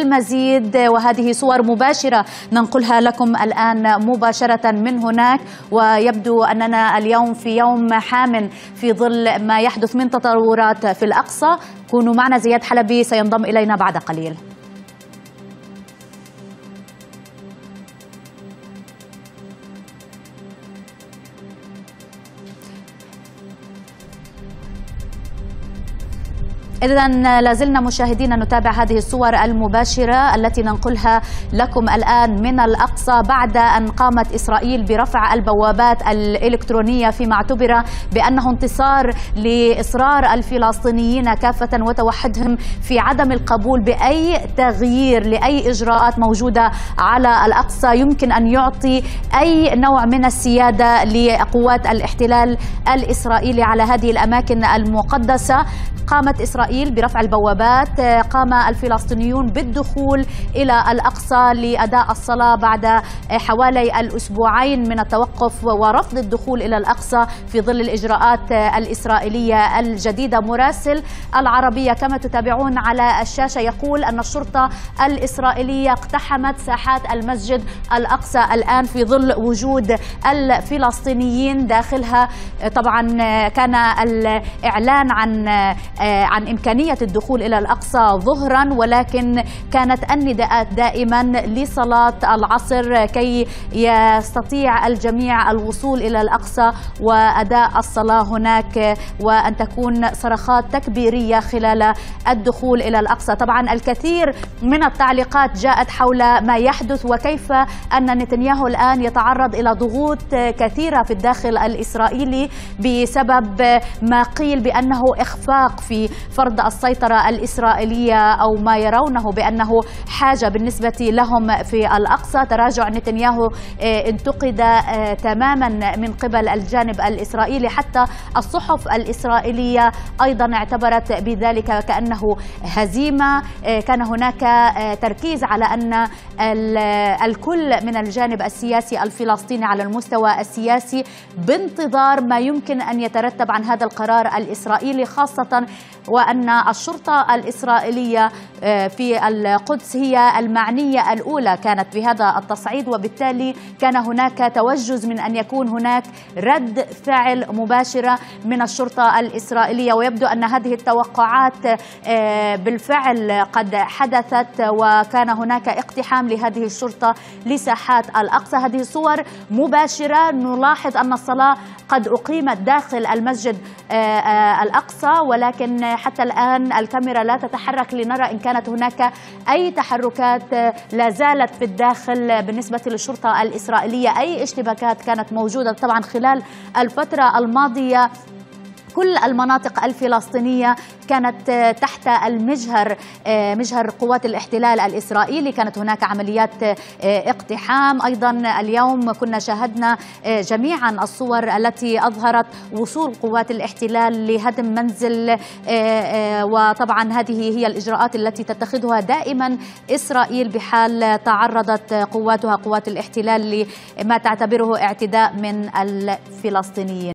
المزيد، وهذه صور مباشرة ننقلها لكم الآن مباشرة من هناك. ويبدو أننا اليوم في يوم حام في ظل ما يحدث من تطورات في الأقصى. كونوا معنا، زياد حلبي سينضم إلينا بعد قليل. إذن لازلنا مشاهدينا نتابع هذه الصور المباشرة التي ننقلها لكم الآن من الأقصى بعد أن قامت إسرائيل برفع البوابات الإلكترونية فيما اعتبر بأنه انتصار لإصرار الفلسطينيين كافة وتوحدهم في عدم القبول بأي تغيير لأي إجراءات موجودة على الأقصى يمكن أن يعطي أي نوع من السيادة لقوات الاحتلال الإسرائيلي على هذه الأماكن المقدسة. قامت إسرائيل برفع البوابات، قام الفلسطينيون بالدخول إلى الأقصى لأداء الصلاة بعد حوالي الأسبوعين من التوقف ورفض الدخول إلى الأقصى في ظل الإجراءات الإسرائيلية الجديدة. مراسل العربية كما تتابعون على الشاشة يقول أن الشرطة الإسرائيلية اقتحمت ساحات المسجد الأقصى الآن في ظل وجود الفلسطينيين داخلها. طبعا كان الإعلان عن إمكانية الدخول إلى الأقصى ظهرا، ولكن كانت النداءات دائما لصلاة العصر كي يستطيع الجميع الوصول إلى الأقصى وأداء الصلاة هناك، وأن تكون صرخات تكبيرية خلال الدخول إلى الأقصى. طبعا الكثير من التعليقات جاءت حول ما يحدث وكيف أن نتنياهو الآن يتعرض إلى ضغوط كثيرة في الداخل الإسرائيلي بسبب ما قيل بأنه إخفاق في فرض السيطرة الإسرائيلية أو ما يرونه بأنه حاجة بالنسبة لهم في الأقصى. تراجع نتنياهو انتقد تماما من قبل الجانب الإسرائيلي، حتى الصحف الإسرائيلية أيضا اعتبرت بذلك كأنه هزيمة. كان هناك تركيز على أن الكل من الجانب السياسي الفلسطيني على المستوى السياسي بانتظار ما يمكن أن يترتب عن هذا القرار الإسرائيلي، خاصة وأن الشرطة الإسرائيلية في القدس هي المعنية الأولى كانت بهذا التصعيد، وبالتالي كان هناك توجز من أن يكون هناك رد فعل مباشرة من الشرطة الإسرائيلية. ويبدو أن هذه التوقعات بالفعل قد حدثت، وكان هناك اقتحام لهذه الشرطة لساحات الأقصى. هذه صور مباشرة نلاحظ أن الصلاة قد أقيمت داخل المسجد الأقصى، ولكن حتى الآن الكاميرا لا تتحرك لنرى إن كانت هناك أي تحركات لا زالت في الداخل بالنسبة للشرطة الإسرائيلية. أي اشتباكات كانت موجودة طبعا خلال الفترة الماضية. كل المناطق الفلسطينية كانت تحت المجهر، مجهر قوات الاحتلال الإسرائيلي. كانت هناك عمليات اقتحام. أيضا اليوم كنا شاهدنا جميعا الصور التي أظهرت وصول قوات الاحتلال لهدم منزل، وطبعا هذه هي الإجراءات التي تتخذها دائما إسرائيل بحال تعرضت قوات الاحتلال لما تعتبره اعتداء من الفلسطينيين.